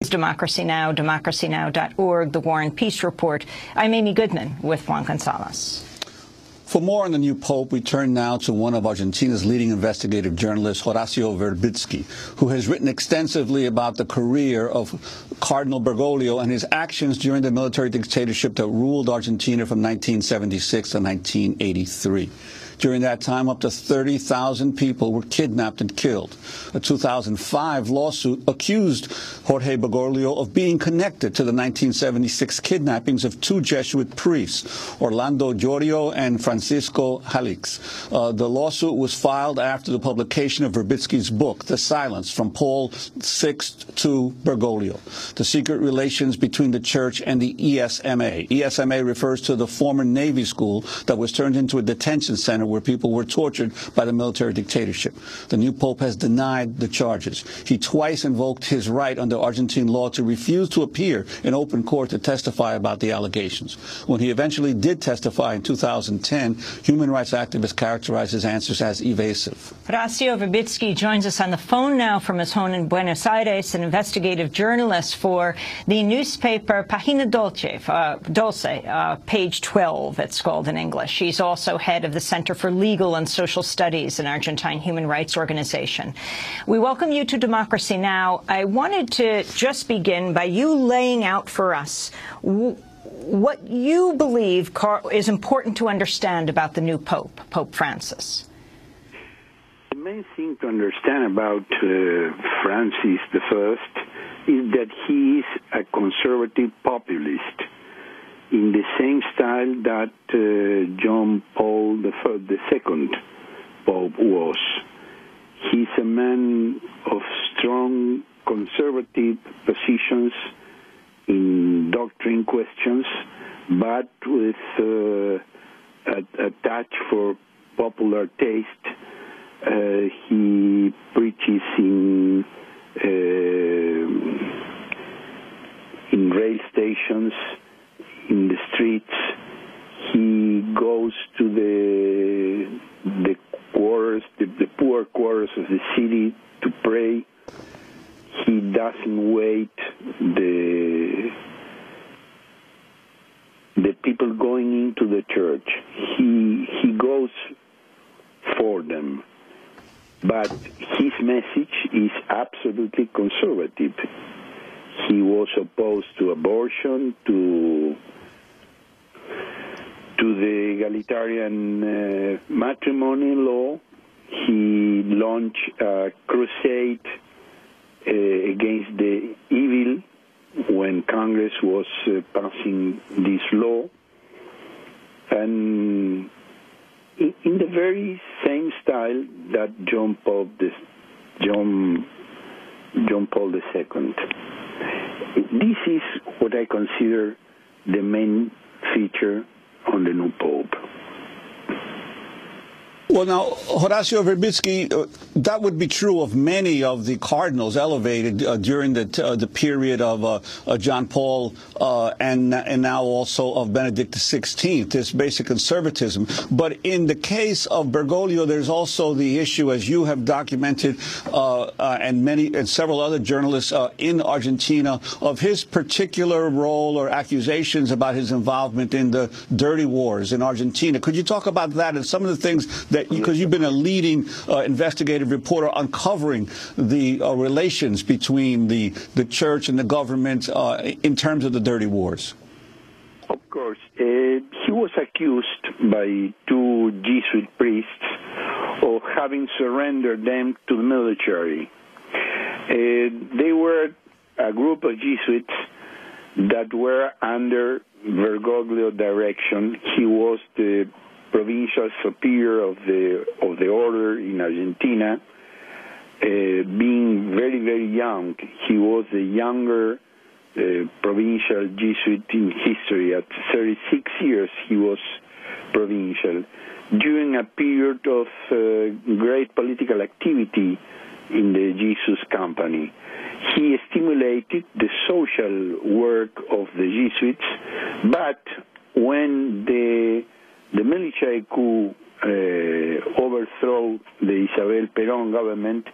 Democracy Now!, democracynow.org, The War and Peace Report. I'm Amy Goodman with Juan Gonzalez. For more on the new Pope, we turn now to one of Argentina's leading investigative journalists, Horacio Verbitzski, who has written extensively about the career of Cardinal Bergoglio and his actions during the military dictatorship that ruled Argentina from 1976 to 1983. During that time, up to 30,000 people were kidnapped and killed. A 2005 lawsuit accused Jorge Bergoglio of being connected to the 1976 kidnappings of two Jesuit priests, Orlando Jorio and Francisco Jalix. The lawsuit was filed after the publication of Verbitzski's book, The Silence, From Paul VI to Bergoglio, The Secret Relations Between the Church and the ESMA. ESMA refers to the former Navy school that was turned into a detention center where people were tortured by the military dictatorship. The new Pope has denied the charges. He twice invoked his right under Argentine law to refuse to appear in open court to testify about the allegations. When he eventually did testify in 2010, human rights activists characterized his answers as evasive. Horacio Verbitzski joins us on the phone now from his home in Buenos Aires, an investigative journalist for the newspaper Página Dulce, page 12, it's called in English. He's also head of the Center for Legal and Social Studies, an Argentine human rights organization. We welcome you to Democracy Now! I wanted to just begin by you laying out for us what you believe is important to understand about the new Pope, Pope Francis. The main thing to understand about Francis I is that he is a conservative populist, in the same style that John Paul II Pope was. He's a man of strong conservative positions in doctrine questions, but with a touch for popular taste. He preaches in rail stations, in the streets. He goes to the quarters, the poor quarters of the city to pray. He doesn't wait the people going into the church. He goes for them. But his message is absolutely conservative. He was opposed to abortion, to the egalitarian matrimony law. He launched a crusade against the evil when Congress was passing this law. And in the very same style that John Paul II. This is what I consider the main feature on the new Pope. Well, now, Horacio Verbitzski, that would be true of many of the cardinals elevated during the period of John Paul and now also of Benedict XVI, this basic conservatism. But in the case of Bergoglio, there's also the issue, as you have documented, and several other journalists in Argentina, of his particular role or accusations about his involvement in the dirty wars in Argentina. Could you talk about that and some of the things that, because you've been a leading investigative reporter uncovering the relations between the church and the government in terms of the dirty wars? Of course. He was accused by two Jesuit priests of having surrendered them to the military. They were a group of Jesuits that were under Bergoglio direction. He was the Provincial Superior of the Order in Argentina, being very, very young. He was the younger provincial Jesuit in history. At 36 years, he was provincial. During a period of great political activity in the Jesus Company, he stimulated the social work of the Jesuits, but when the military coup overthrew the Isabel Perón government,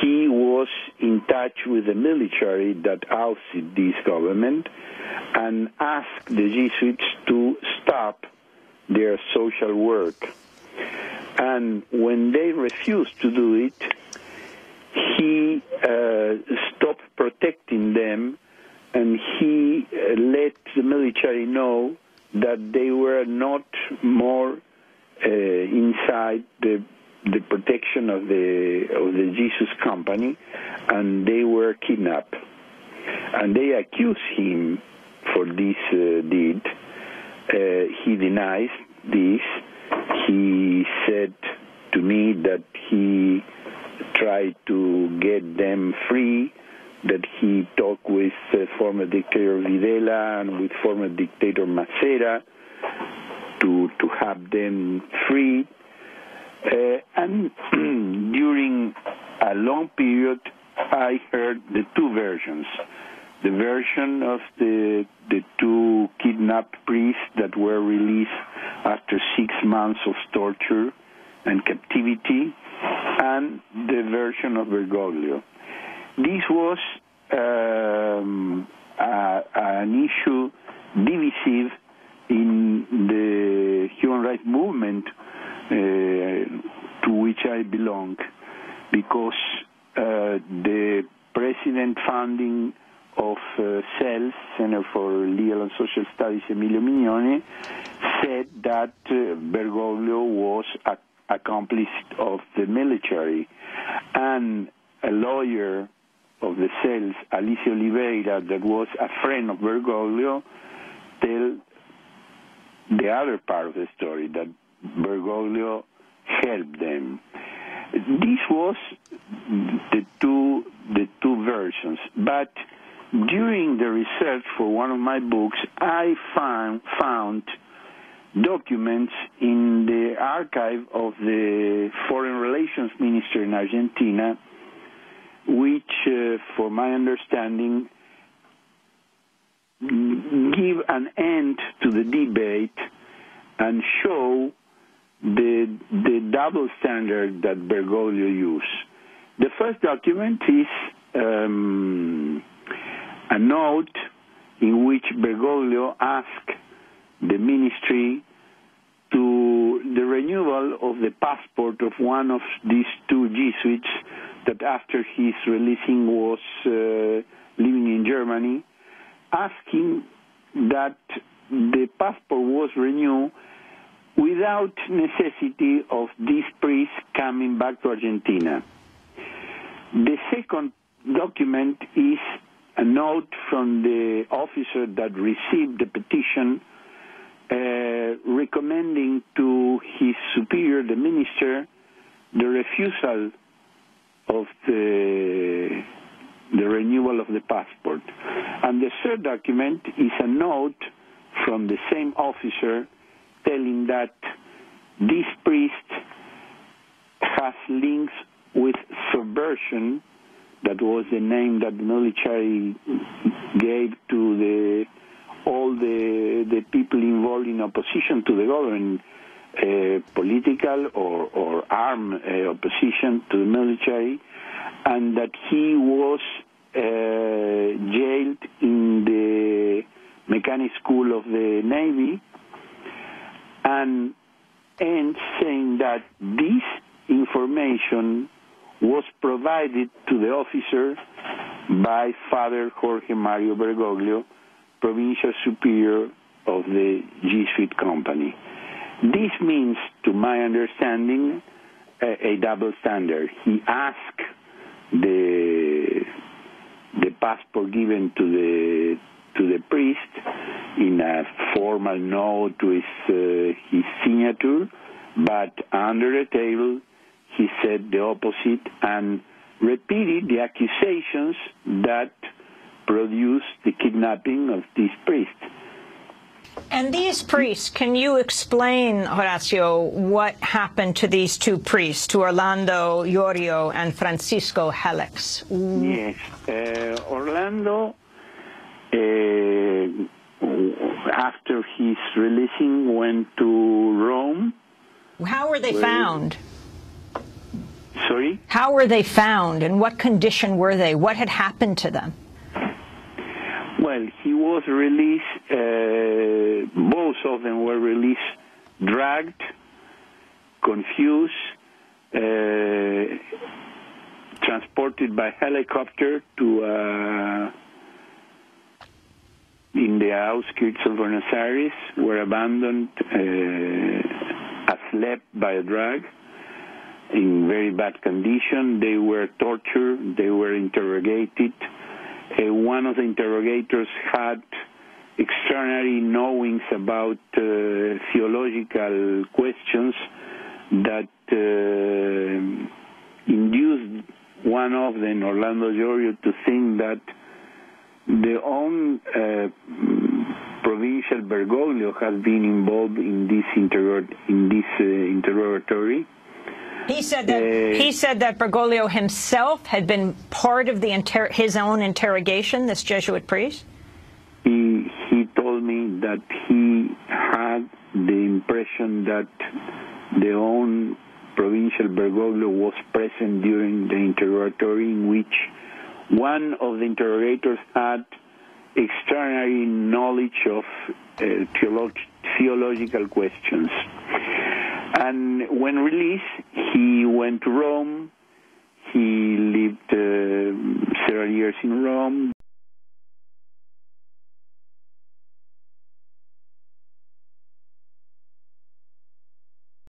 he was in touch with the military that ousted this government and asked the Jesuits to stop their social work. And when they refused to do it, he stopped protecting them, and he let the military know that they were not more inside the protection of the Jesus company, and they were kidnapped. And they accused him for this deed. He denies this. He said to me that he tried to get them free, that he talked with former dictator Videla and with former dictator Macera to have them free. And during a long period, I heard the two versions. The version of the two kidnapped priests that were released after 6 months of torture and captivity, and the version of Bergoglio. This was an issue divisive in the human rights movement to which I belong, because the president founding of CELS, Center for Legal and Social Studies, Emilio Mignone, said that Bergoglio was accomplice of the military. And a lawyer of the CELS, Alicia Oliveira, that was a friend of Bergoglio, tell the other part of the story, that Bergoglio helped them. This was the two versions. But during the research for one of my books, I found documents in the archive of the Foreign Relations Minister in Argentina, which, for my understanding, give an end to the debate and show the double standard that Bergoglio used. The first document is a note in which Bergoglio asked the ministry to the renewal of the passport of one of these two Jesuits that after his releasing was living in Germany, asking that the passport was renewed without necessity of this priest coming back to Argentina. The second document is a note from the officer that received the petition recommending to his superior, the minister, the refusal of the renewal of the passport. And the third document is a note from the same officer telling that this priest has links with subversion. That was the name that the military gave to all the people involved in opposition to the government, political or armed opposition to the military, and that he was jailed in the mechanic school of the Navy, and saying that this information was provided to the officer by Father Jorge Mario Bergoglio, Provincial Superior of the Jesuit Company. This means, to my understanding, a double standard. He asked the passport given to the priest in a formal note with his signature, but under the table he said the opposite and repeated the accusations that produced the kidnapping of this priest. And these priests, can you explain, Horacio, what happened to these two priests, to Orlando Iorio and Francisco Helix? Yes. Orlando, after his releasing, went to Rome. How were they found? Sorry? Sorry? How were they found? In what condition were they? What had happened to them? Well, he was released, both of them were released, dragged, confused, transported by helicopter to in the outskirts of Buenos Aires, were abandoned as left by a drag in very bad condition. They were tortured, they were interrogated. One of the interrogators had extraordinary knowings about theological questions that induced one of them, Orlando Llorio, to think that the own Provincial Bergoglio has been involved in this interrogatory. He said that Bergoglio himself had been part of the his own interrogation, this Jesuit priest? He told me that he had the impression that the own Provincial Bergoglio was present during the interrogatory, in which one of the interrogators had extraordinary knowledge of theological questions. And when released, he went to Rome. He lived several years in Rome.